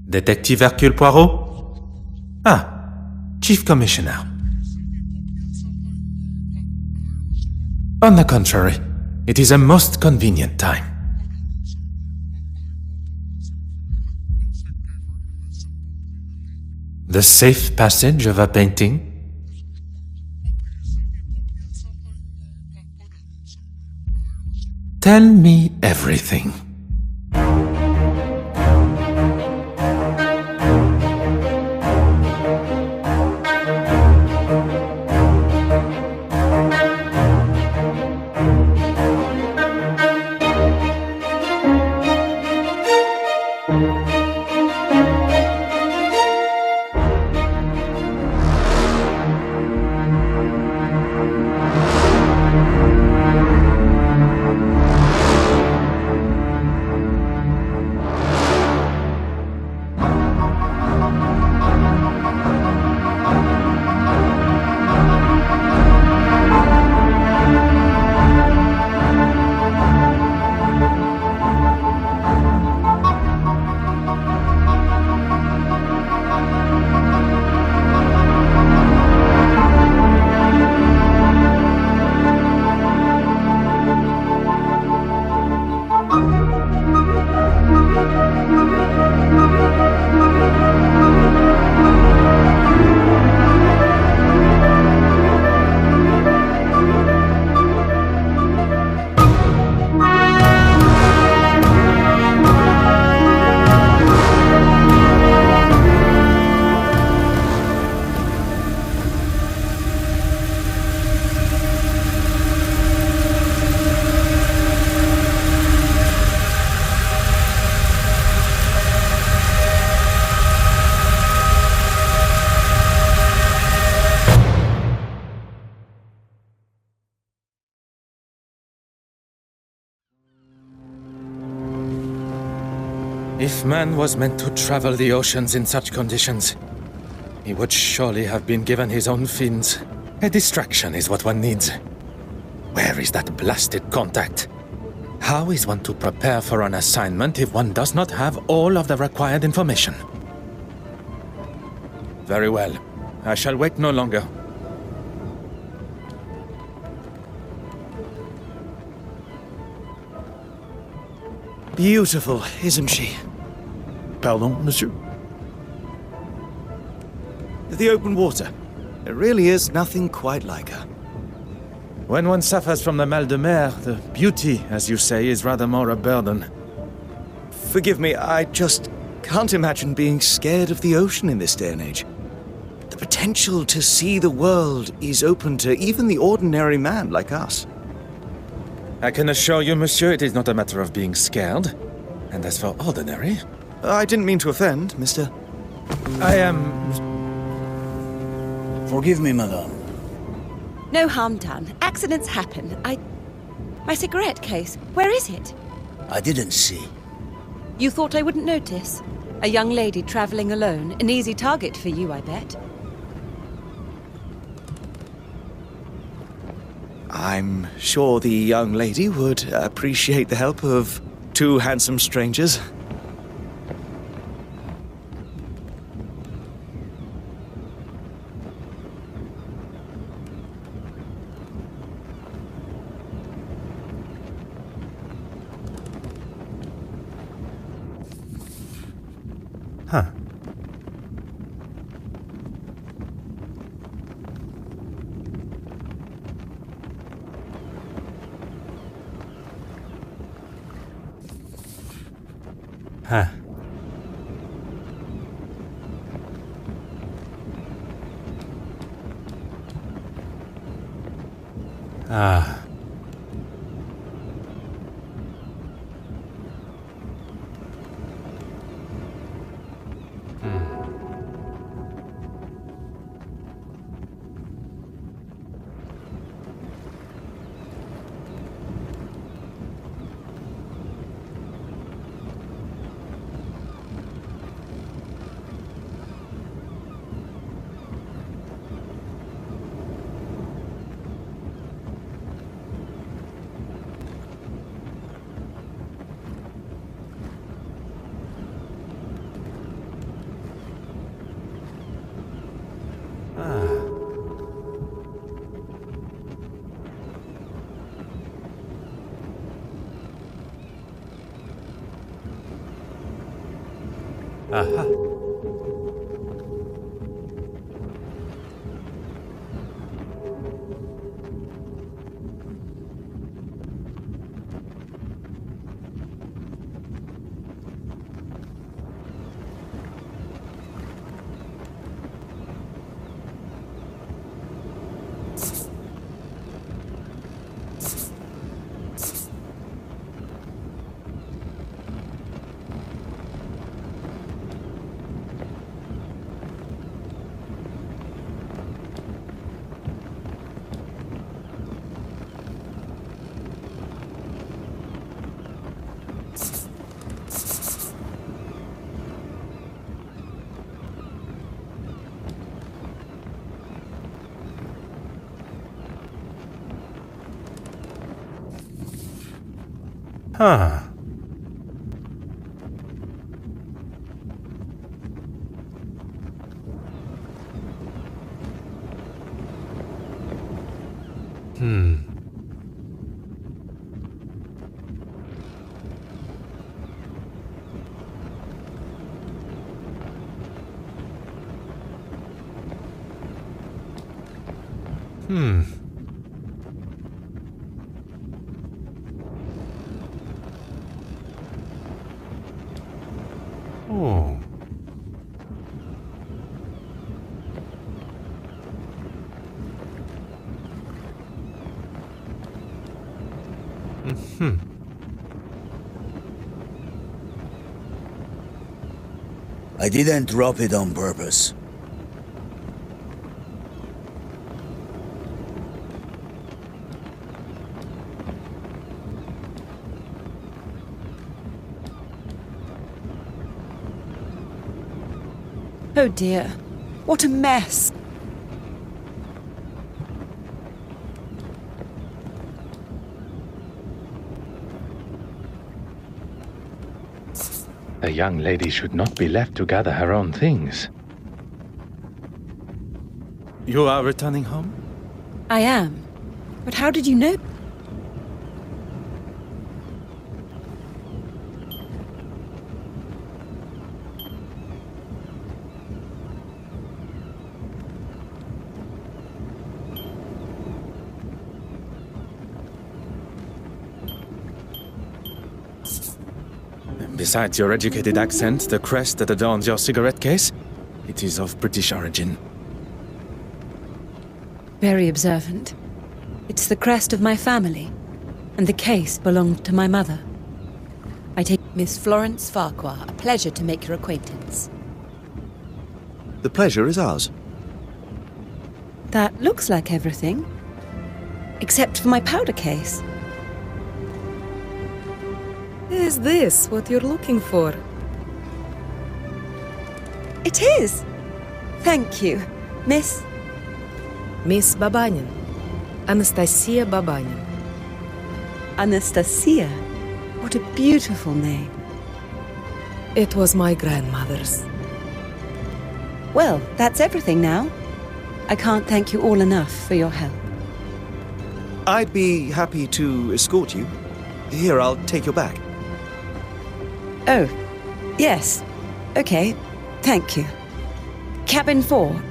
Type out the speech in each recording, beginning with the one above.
Detective Hercule Poirot? Ah, Chief Commissioner. On the contrary, it is a most convenient time. The safe passage of a painting? Tell me everything. If man was meant to travel the oceans in such conditions, he would surely have been given his own fins. A distraction is what one needs. Where is that blasted contact? How is one to prepare for an assignment if one does not have all of the required information? Very well. I shall wait no longer. Beautiful, isn't she? Pardon, monsieur? The open water. There really is nothing quite like her. When one suffers from the mal de mer, the beauty, as you say, is rather more a burden. Forgive me, I just can't imagine being scared of the ocean in this day and age. The potential to see the world is open to even the ordinary man like us. I can assure you, monsieur, it is not a matter of being scared. And as for ordinary... I didn't mean to offend, mister. I am... Forgive me, madame. No harm done. Accidents happen. My cigarette case, where is it? I didn't see. You thought I wouldn't notice? A young lady traveling alone. An easy target for you, I bet. I'm sure the young lady would appreciate the help of two handsome strangers. Huh. Huh. Ah. Aha. Huh. Oh. I didn't drop it on purpose. Oh dear, what a mess. The young lady should not be left to gather her own things. You are returning home? I am. But how did you know? Besides your educated accent, the crest that adorns your cigarette case, it is of British origin. Very observant. It's the crest of my family, and the case belonged to my mother. I take Miss Florence Farquhar. A pleasure to make your acquaintance. The pleasure is ours. That looks like everything. Except for my powder case. Is this what you're looking for? It is! Thank you, Miss... Miss Babanin. Anastasia Babanin. Anastasia. What a beautiful name. It was my grandmother's. Well, that's everything now. I can't thank you all enough for your help. I'd be happy to escort you. Here, I'll take your bag. Oh, yes. Okay, thank you. Cabin 4.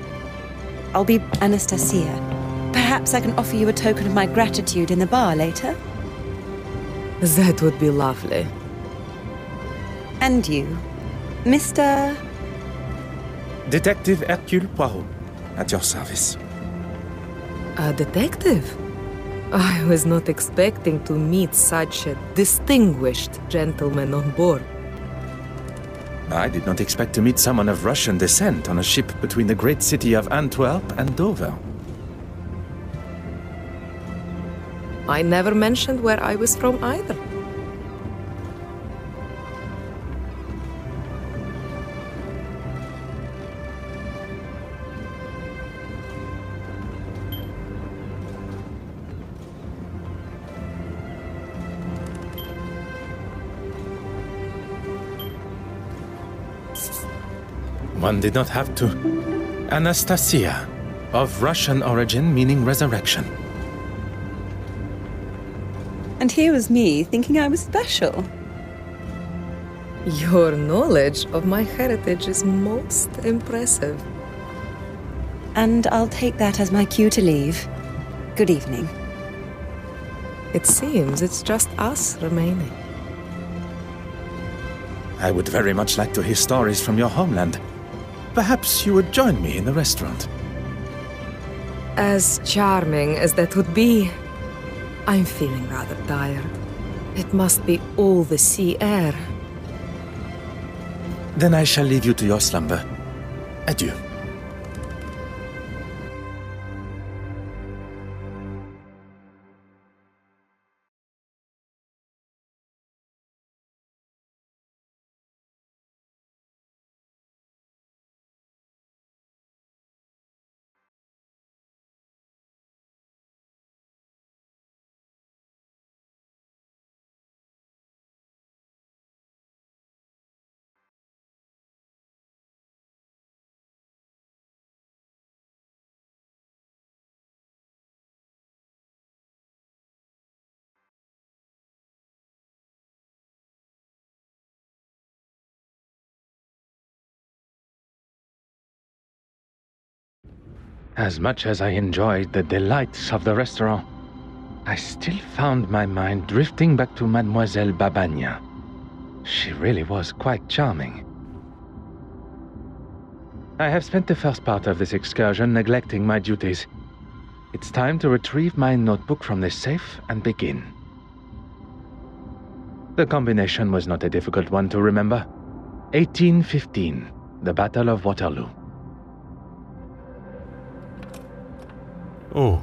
I'll be Anastasia. Perhaps I can offer you a token of my gratitude in the bar later? That would be lovely. And you, Mr... Detective Hercule Poirot, at your service. A detective? I was not expecting to meet such a distinguished gentleman on board. I did not expect to meet someone of Russian descent on a ship between the great city of Antwerp and Dover. I never mentioned where I was from either. One did not have to. Anastasia, of Russian origin meaning resurrection. And here was me thinking I was special. Your knowledge of my heritage is most impressive. And I'll take that as my cue to leave. Good evening. It seems it's just us remaining. I would very much like to hear stories from your homeland. Perhaps you would join me in the restaurant. As charming as that would be, I'm feeling rather tired. It must be all the sea air. Then I shall leave you to your slumber. Adieu. As much as I enjoyed the delights of the restaurant, I still found my mind drifting back to Mademoiselle Babagna. She really was quite charming. I have spent the first part of this excursion neglecting my duties. It's time to retrieve my notebook from the safe and begin. The combination was not a difficult one to remember. 1815, the Battle of Waterloo. Oh.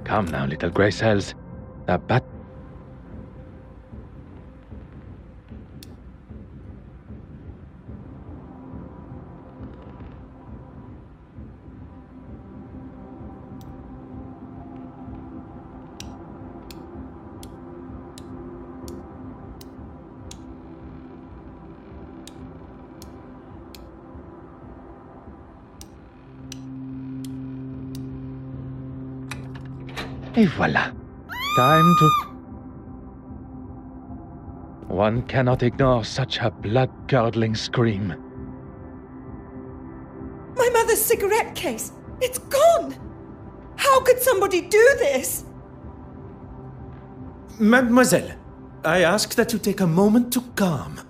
Come now, little grey cells. The bat... Et voilà. Time to... One cannot ignore such a blood-curdling scream. My mother's cigarette case! It's gone! How could somebody do this? Mademoiselle, I ask that you take a moment to calm.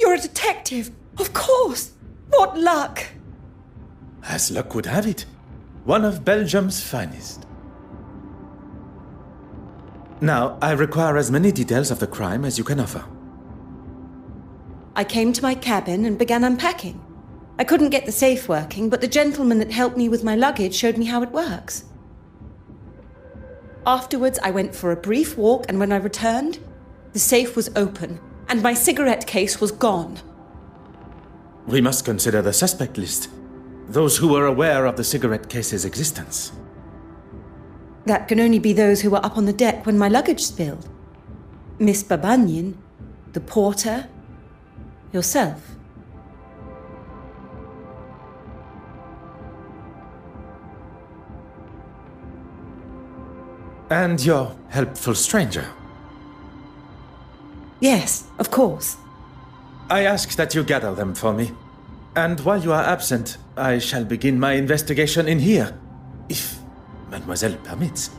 You're a detective, of course! What luck! As luck would have it, one of Belgium's finest. Now, I require as many details of the crime as you can offer. I came to my cabin and began unpacking. I couldn't get the safe working, but the gentleman that helped me with my luggage showed me how it works. Afterwards, I went for a brief walk, and when I returned, the safe was open, and my cigarette case was gone. We must consider the suspect list. Those who were aware of the cigarette case's existence. That can only be those who were up on the deck when my luggage spilled. Miss Babagnan, the porter, yourself. And your helpful stranger. Yes, of course. I ask that you gather them for me. And while you are absent, I shall begin my investigation in here, if Mademoiselle permits.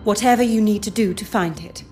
Whatever you need to do to find it.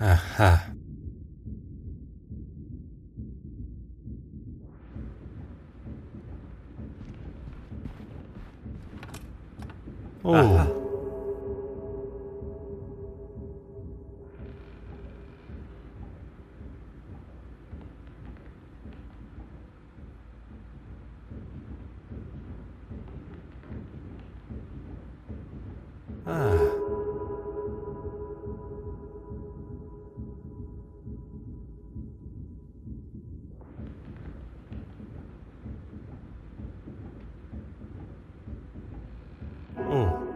Aha. Oh. Ah. Oh.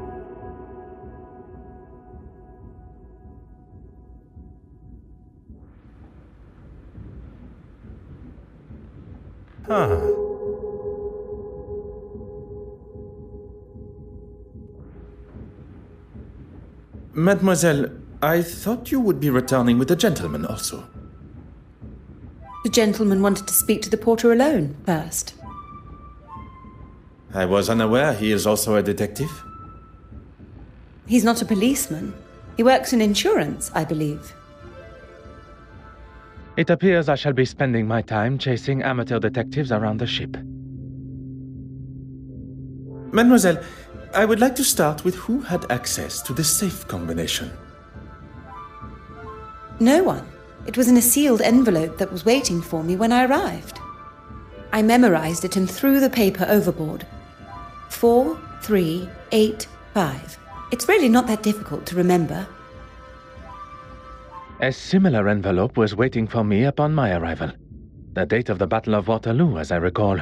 Huh. Mademoiselle, I thought you would be returning with a gentleman also. The gentleman wanted to speak to the porter alone first. I was unaware he is also a detective. He's not a policeman. He works in insurance, I believe. It appears I shall be spending my time chasing amateur detectives around the ship. Mademoiselle, I would like to start with who had access to the safe combination. No one. It was in a sealed envelope that was waiting for me when I arrived. I memorized it and threw the paper overboard. 4385. It's really not that difficult to remember. A similar envelope was waiting for me upon my arrival. The date of the Battle of Waterloo, as I recall.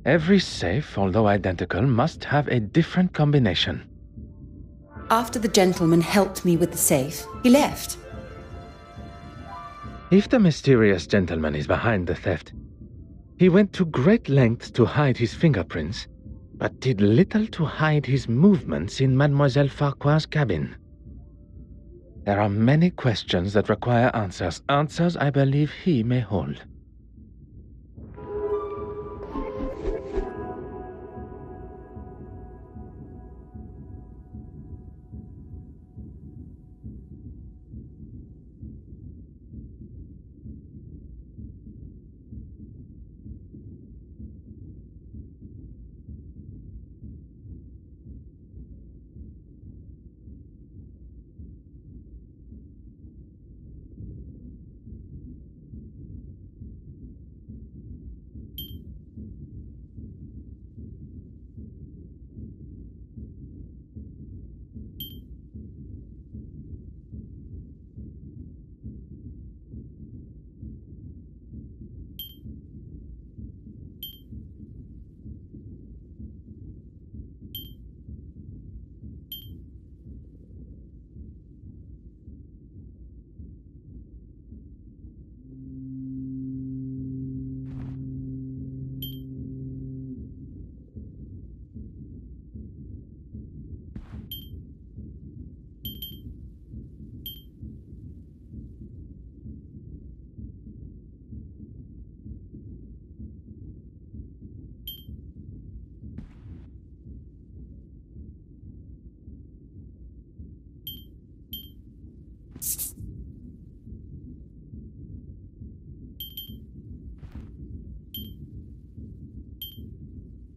Every safe, although identical, must have a different combination. After the gentleman helped me with the safe, he left. If the mysterious gentleman is behind the theft, he went to great lengths to hide his fingerprints, but did little to hide his movements in Mademoiselle Farquhar's cabin. There are many questions that require answers, answers I believe he may hold.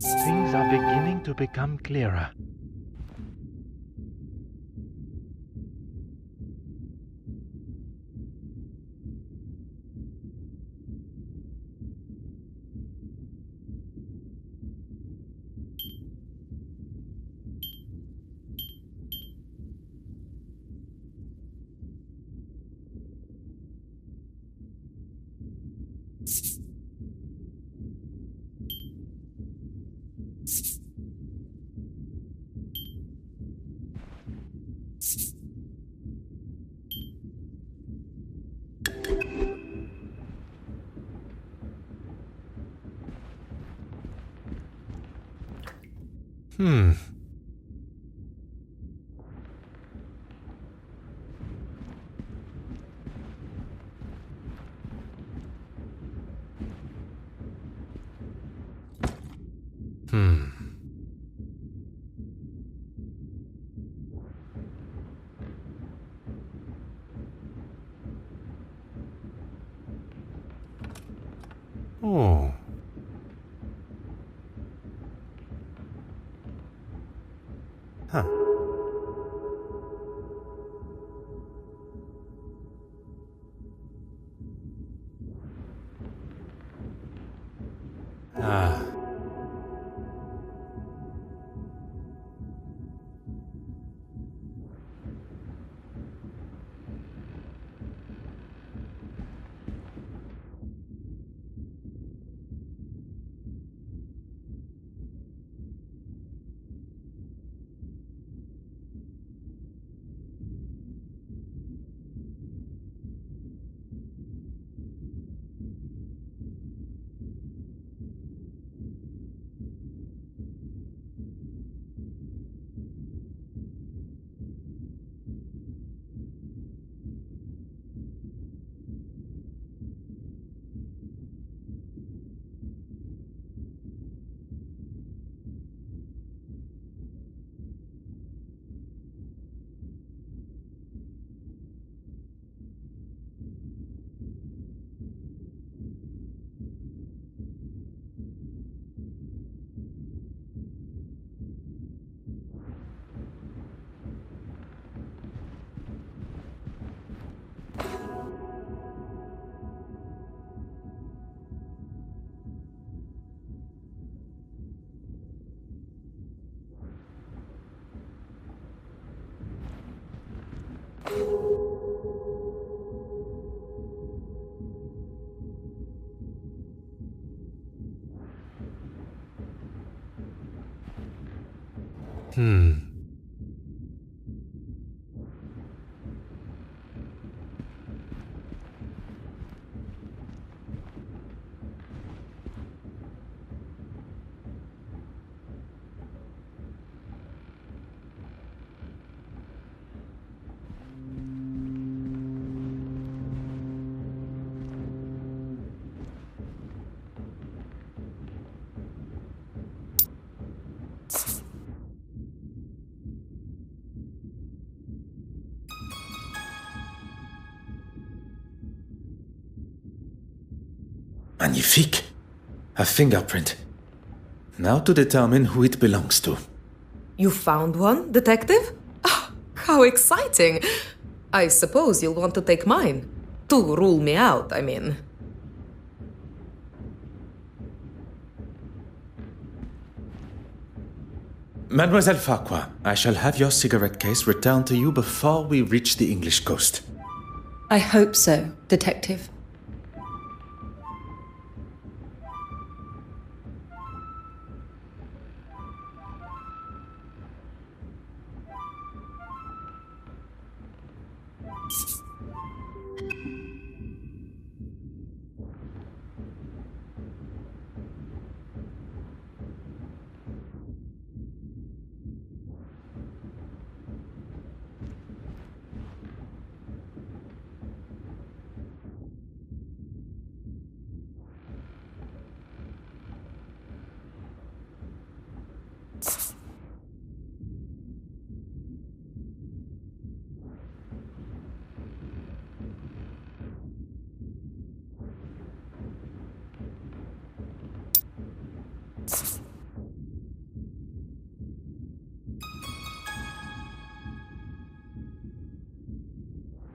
Things are beginning to become clearer. Hmm. Oh. Huh. Ah. Hmm. Magnifique! A fingerprint. Now to determine who it belongs to. You found one, detective? Ah, how exciting! I suppose you'll want to take mine. To rule me out, I mean. Mademoiselle Farquhar, I shall have your cigarette case returned to you before we reach the English coast. I hope so, Detective.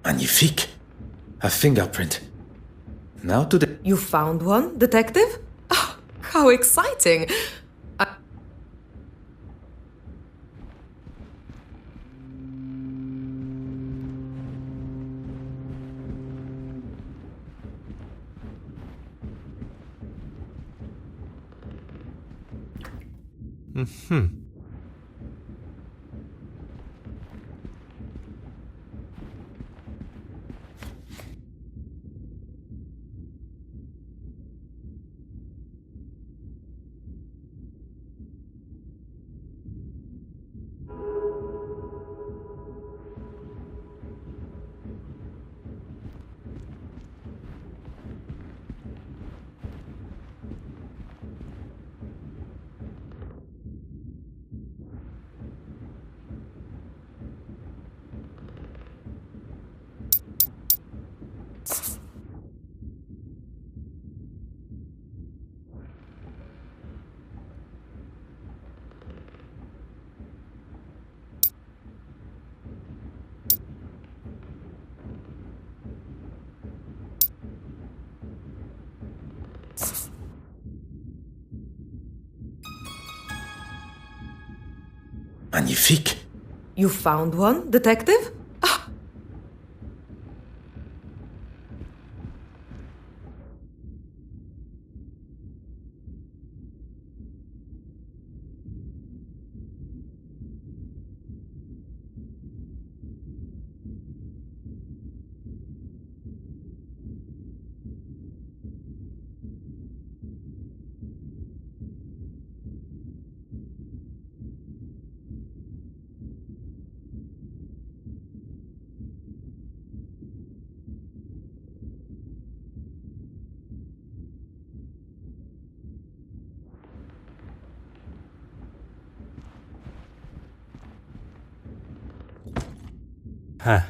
Magnifique! A fingerprint. Now to the... You found one, detective? Ah, how exciting! Mm-hmm. Magnifique. You found one, detective? Ah. Huh.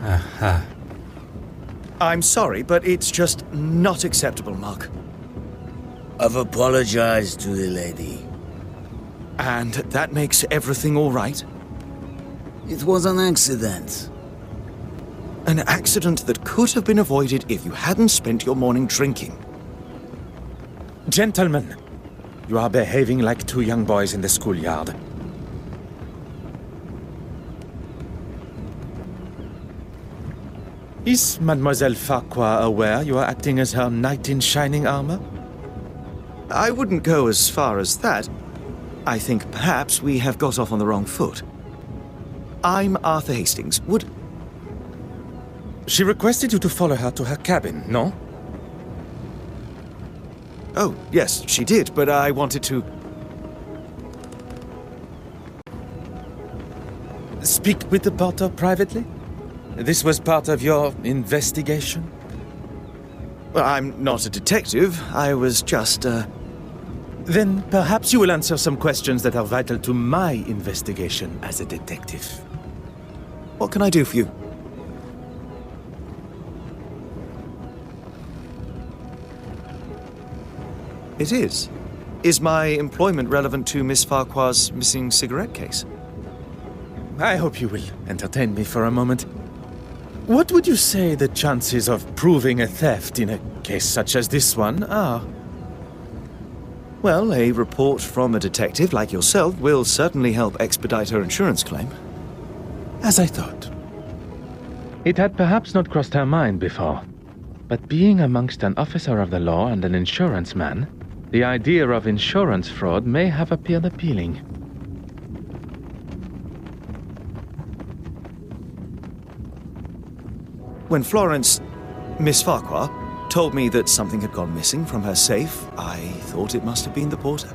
Aha. I'm sorry, but it's just not acceptable, Mark. I've apologized to the lady. And that makes everything all right? It was an accident. An accident that could have been avoided if you hadn't spent your morning drinking. Gentlemen, you are behaving like two young boys in the schoolyard. Is Mademoiselle Farquhar aware you are acting as her knight in shining armor? I wouldn't go as far as that. I think perhaps we have got off on the wrong foot. I'm Arthur Hastings. Would... She requested you to follow her to her cabin, no? Oh, yes, she did, but I wanted to... Speak with the porter privately? This was part of your investigation? Well, I'm not a detective. I was just, Then perhaps you will answer some questions that are vital to my investigation as a detective. What can I do for you? It is. Is my employment relevant to Miss Farquhar's missing cigarette case? I hope you will entertain me for a moment. What would you say the chances of proving a theft in a case such as this one are? Well, a report from a detective like yourself will certainly help expedite her insurance claim. As I thought. It had perhaps not crossed her mind before, but being amongst an officer of the law and an insurance man, the idea of insurance fraud may have appeared appealing. When Miss Farquhar, told me that something had gone missing from her safe, I thought it must have been the porter.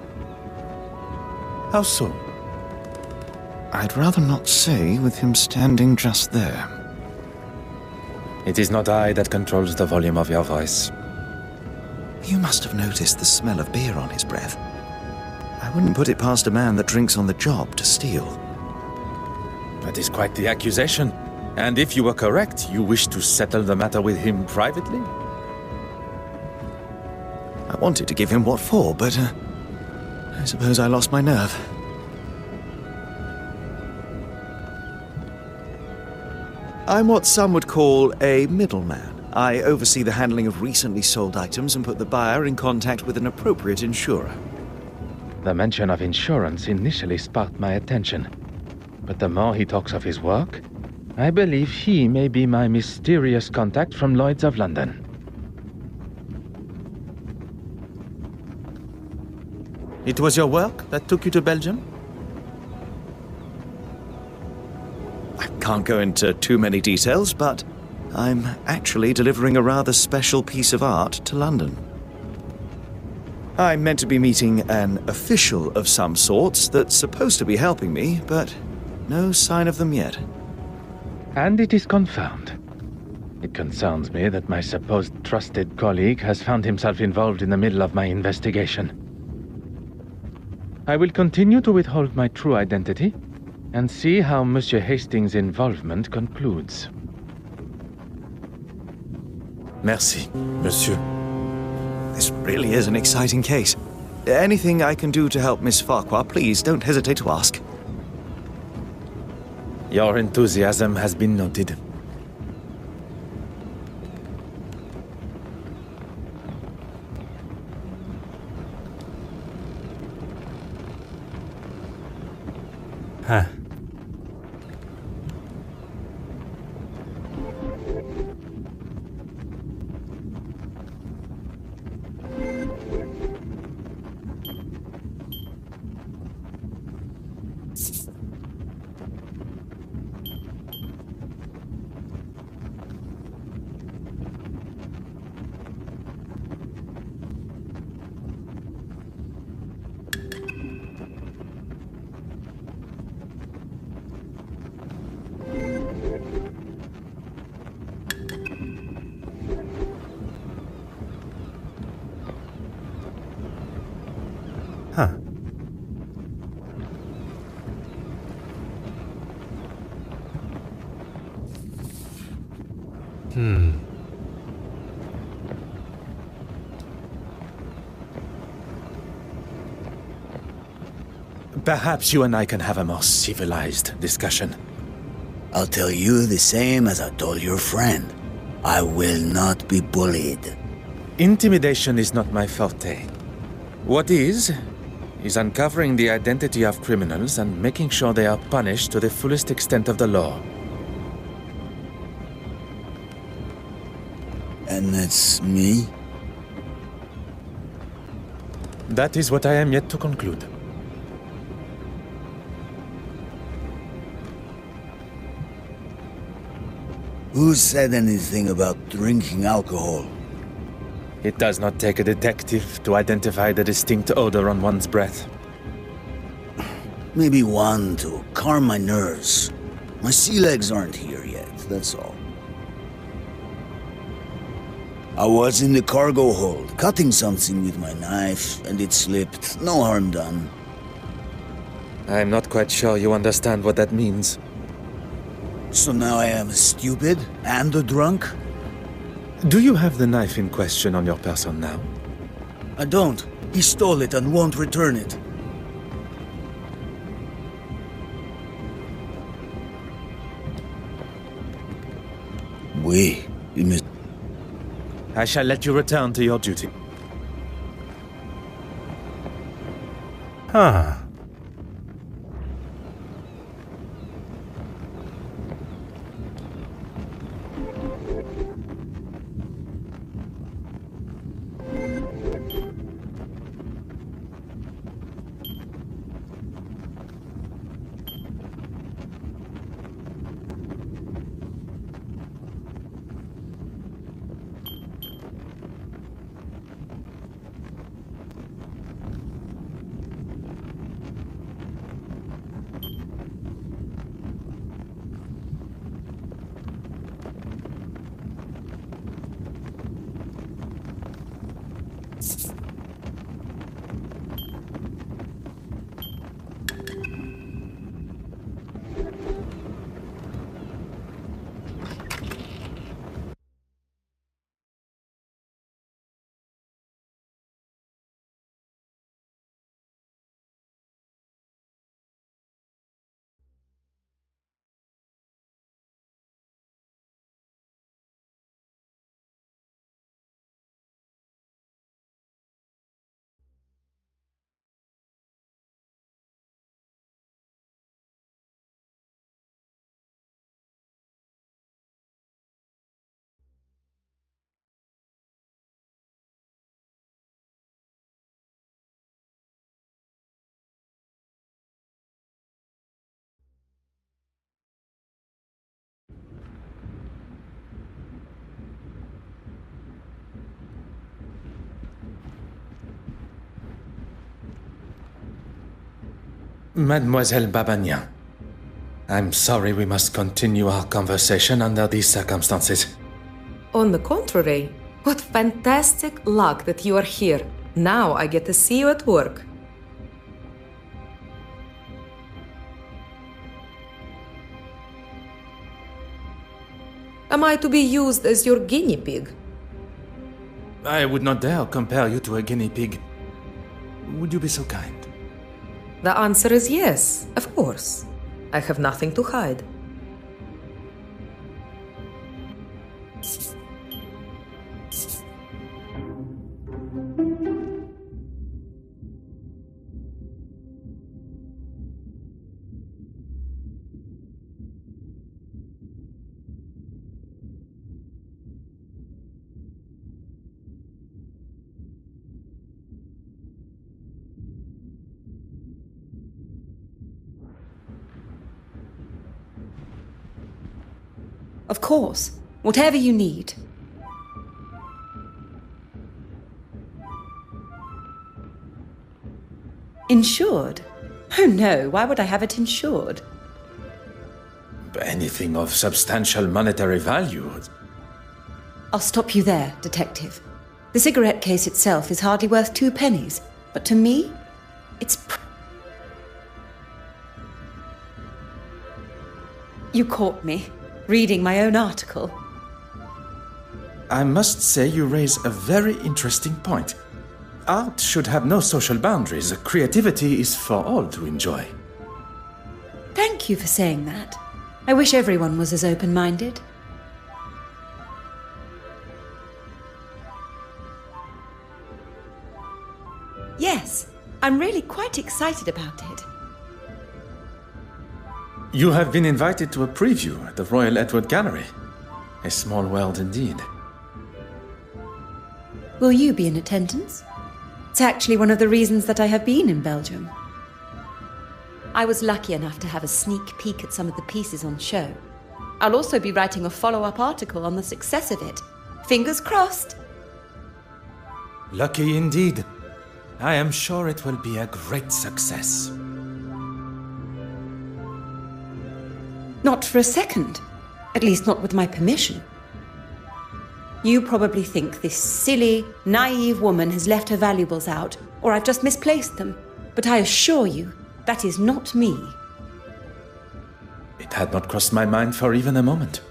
How so? I'd rather not say with him standing just there. It is not I that controls the volume of your voice. You must have noticed the smell of beer on his breath. I wouldn't put it past a man that drinks on the job to steal. That is quite the accusation. And if you were correct, you wish to settle the matter with him privately? I wanted to give him what for, but I suppose I lost my nerve. I'm what some would call a middleman. I oversee the handling of recently sold items and put the buyer in contact with an appropriate insurer. The mention of insurance initially sparked my attention. But the more he talks of his work, I believe he may be my mysterious contact from Lloyd's of London. It was your work that took you to Belgium? I can't go into too many details, but I'm actually delivering a rather special piece of art to London. I'm meant to be meeting an official of some sorts that's supposed to be helping me, but no sign of them yet. And it is confirmed. It concerns me that my supposed trusted colleague has found himself involved in the middle of my investigation. I will continue to withhold my true identity and see how Monsieur Hastings' involvement concludes. Merci, monsieur. This really is an exciting case. Anything I can do to help Miss Farquhar, please don't hesitate to ask. Your enthusiasm has been noted. Huh. Huh. Perhaps you and I can have a more civilized discussion. I'll tell you the same as I told your friend. I will not be bullied. Intimidation is not my forte. What is uncovering the identity of criminals and making sure they are punished to the fullest extent of the law. And that's me? That is what I am yet to conclude. Who said anything about drinking alcohol? It does not take a detective to identify the distinct odor on one's breath. Maybe one to calm my nerves. My sea legs aren't here yet, that's all. I was in the cargo hold, cutting something with my knife, and it slipped. No harm done. I'm not quite sure you understand what that means. So now I am stupid and a drunk? Do you have the knife in question on your person now? I don't. He stole it and won't return it. Oui, Miss. I shall let you return to your duty. Huh. Mademoiselle Babagnan, I'm sorry we must continue our conversation under these circumstances. On the contrary, what fantastic luck that you are here. Now I get to see you at work. Am I to be used as your guinea pig? I would not dare compare you to a guinea pig. Would you be so kind? The answer is yes, of course. I have nothing to hide. Of course. Whatever you need. Insured? Oh no, why would I have it insured? Anything of substantial monetary value. I'll stop you there, Detective. The cigarette case itself is hardly worth 2 pennies, but to me, it's... You caught me, reading my own article. I must say you raise a very interesting point. Art should have no social boundaries. Creativity is for all to enjoy. Thank you for saying that. I wish everyone was as open-minded. Yes, I'm really quite excited about it. You have been invited to a preview at the Royal Edward Gallery. A small world indeed. Will you be in attendance? It's actually one of the reasons that I have been in Belgium. I was lucky enough to have a sneak peek at some of the pieces on show. I'll also be writing a follow-up article on the success of it. Fingers crossed! Lucky indeed. I am sure it will be a great success. Not for a second. At least not with my permission. You probably think this silly, naive woman has left her valuables out, or I've just misplaced them. But I assure you, that is not me. It had not crossed my mind for even a moment.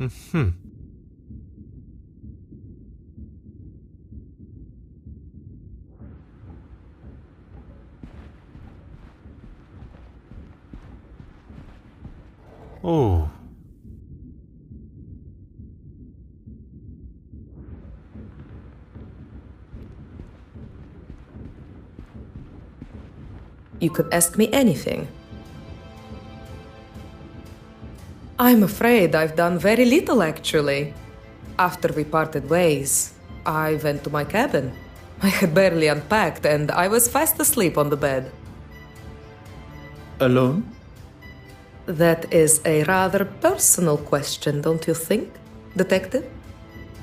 Oh. You could ask me anything. I'm afraid I've done very little, actually. After we parted ways, I went to my cabin. I had barely unpacked, and I was fast asleep on the bed. Alone? That is a rather personal question, don't you think, Detective?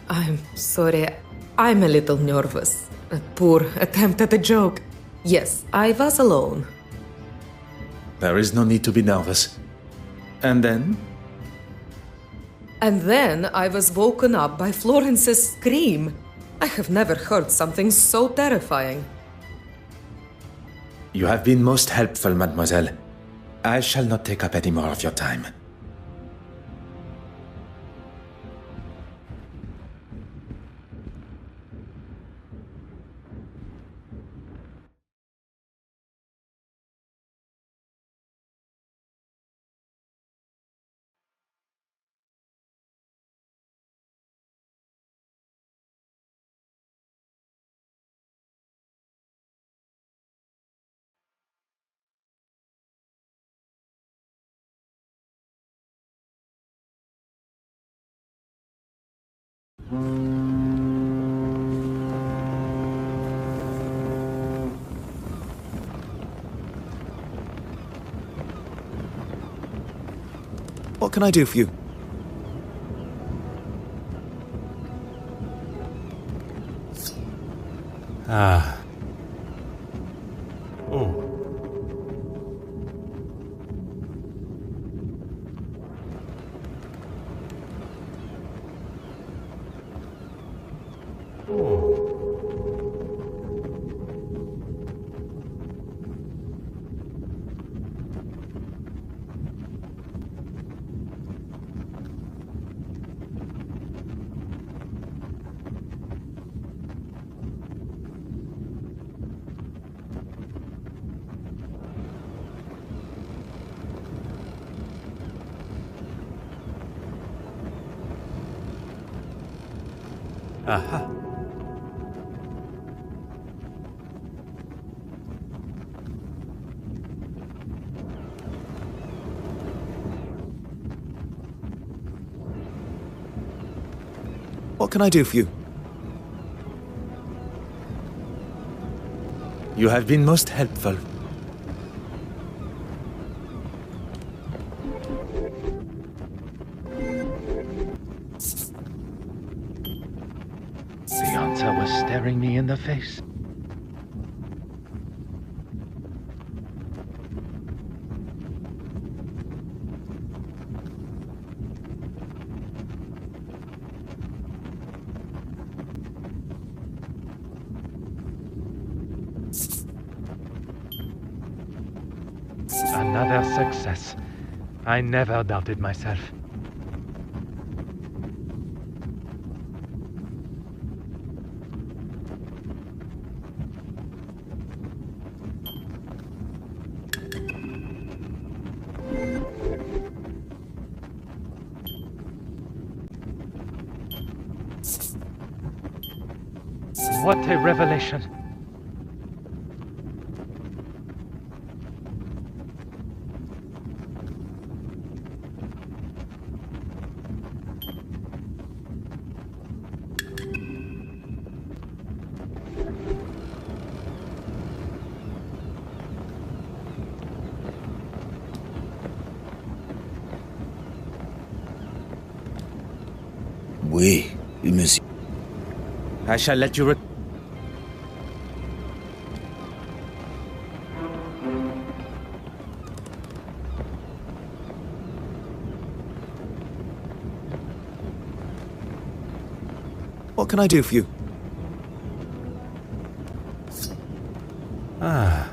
I'm sorry, I'm a little nervous. A poor attempt at a joke. Yes, I was alone. There is no need to be nervous. And then? And then I was woken up by Florence's scream. I have never heard something so terrifying. You have been most helpful, mademoiselle. I shall not take up any more of your time. What can I do for you? Ah. Oh. Aha. What can I do for you? You have been most helpful. The answer was staring me in the face. Another success. I never doubted myself. What a revelation! Oui, monsieur. I shall let you What can I do for you? Ah.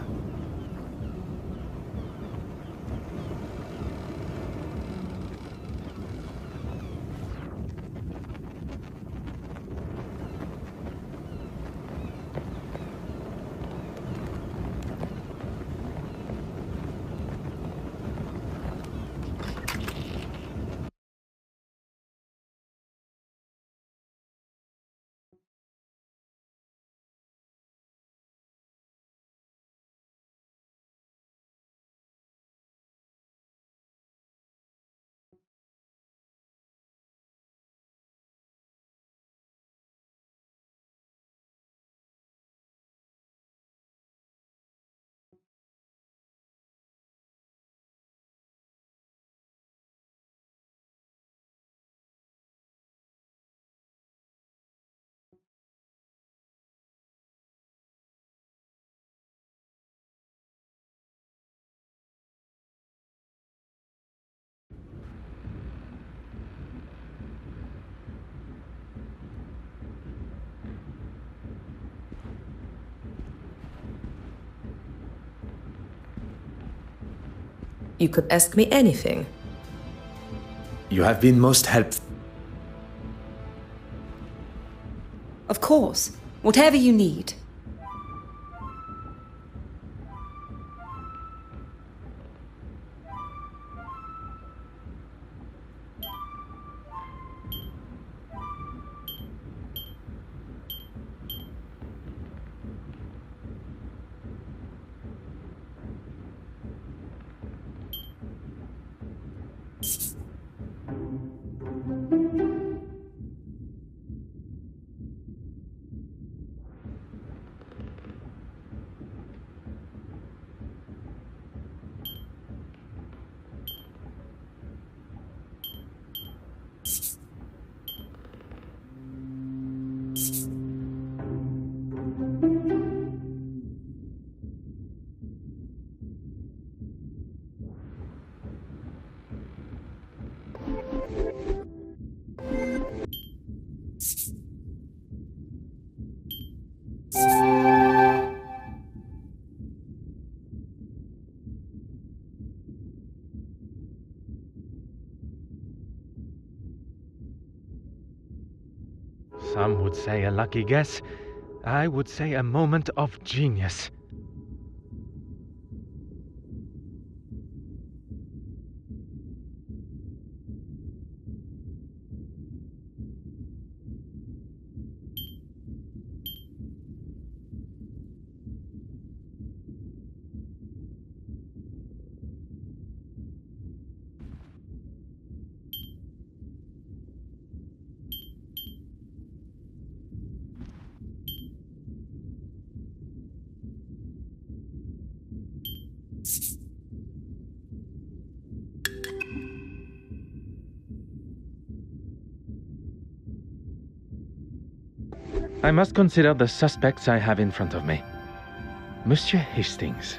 You could ask me anything. You have been most helpful. Of course. Whatever you need. Some would say a lucky guess. I would say a moment of genius. I must consider the suspects I have in front of me. Monsieur Hastings.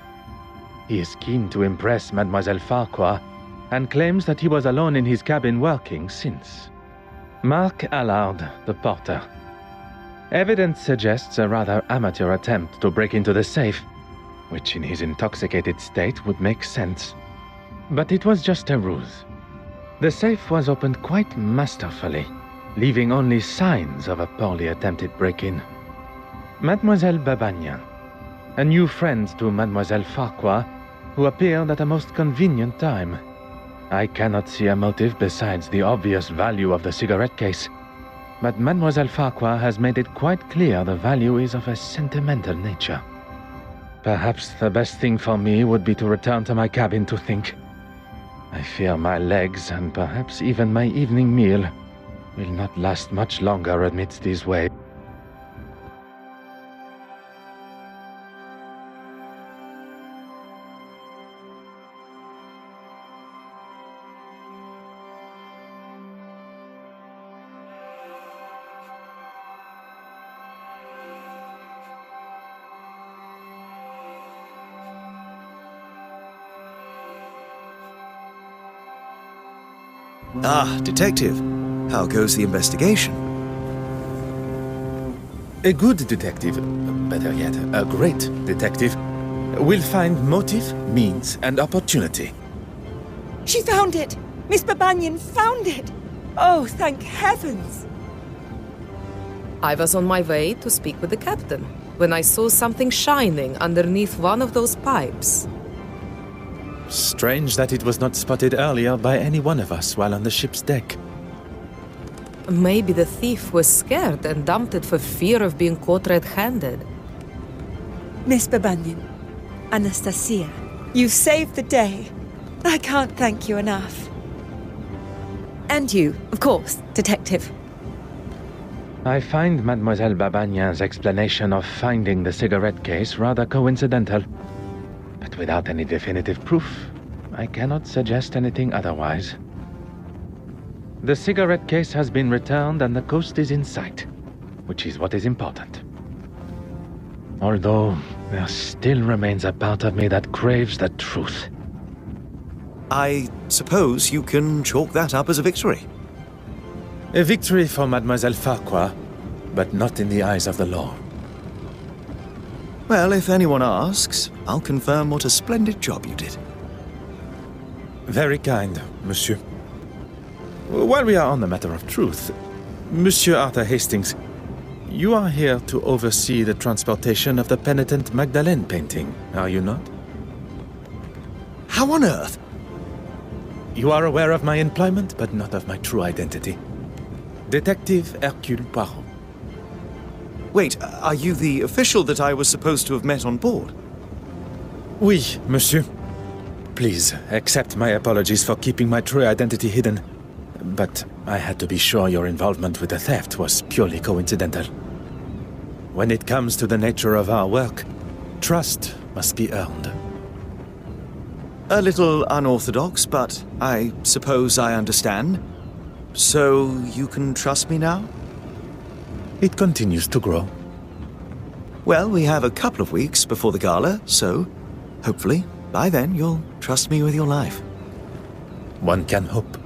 He is keen to impress Mademoiselle Farquhar and claims that he was alone in his cabin working since. Mark Allard, the porter. Evidence suggests a rather amateur attempt to break into the safe, which in his intoxicated state would make sense. But it was just a ruse. The safe was opened quite masterfully, leaving only signs of a poorly attempted break-in. Mademoiselle Babagnan, a new friend to Mademoiselle Farquhar, who appeared at a most convenient time. I cannot see a motive besides the obvious value of the cigarette case, but Mademoiselle Farquhar has made it quite clear the value is of a sentimental nature. Perhaps the best thing for me would be to return to my cabin to think. I fear my legs, and perhaps even my evening meal, will not last much longer amidst these waves. Ah, detective. How goes the investigation? A good detective, better yet, a great detective, will find motive, means, and opportunity. She found it! Miss Babagnan found it! Oh, thank heavens! I was on my way to speak with the captain when I saw something shining underneath one of those pipes. Strange that it was not spotted earlier by any one of us while on the ship's deck. Maybe the thief was scared and dumped it for fear of being caught red-handed. Miss Babagnan, Anastasia, you saved the day. I can't thank you enough. And you, of course, detective. I find Mademoiselle Babagnan's explanation of finding the cigarette case rather coincidental. But without any definitive proof, I cannot suggest anything otherwise. The cigarette case has been returned and the coast is in sight, which is what is important. Although, there still remains a part of me that craves the truth. I suppose you can chalk that up as a victory. A victory for Mademoiselle Farquhar, but not in the eyes of the law. Well, if anyone asks, I'll confirm what a splendid job you did. Very kind, monsieur. While we are on the matter of truth, Monsieur Arthur Hastings, you are here to oversee the transportation of the penitent Magdalene painting, are you not? How on earth? You are aware of my employment, but not of my true identity. Detective Hercule Poirot. Wait, are you the official that I was supposed to have met on board? Oui, monsieur. Please, accept my apologies for keeping my true identity hidden. But I had to be sure your involvement with the theft was purely coincidental. When it comes to the nature of our work, trust must be earned. A little unorthodox, but I suppose I understand. So you can trust me now? It continues to grow. Well, we have a couple of weeks before the gala, so hopefully by then you'll trust me with your life. One can hope.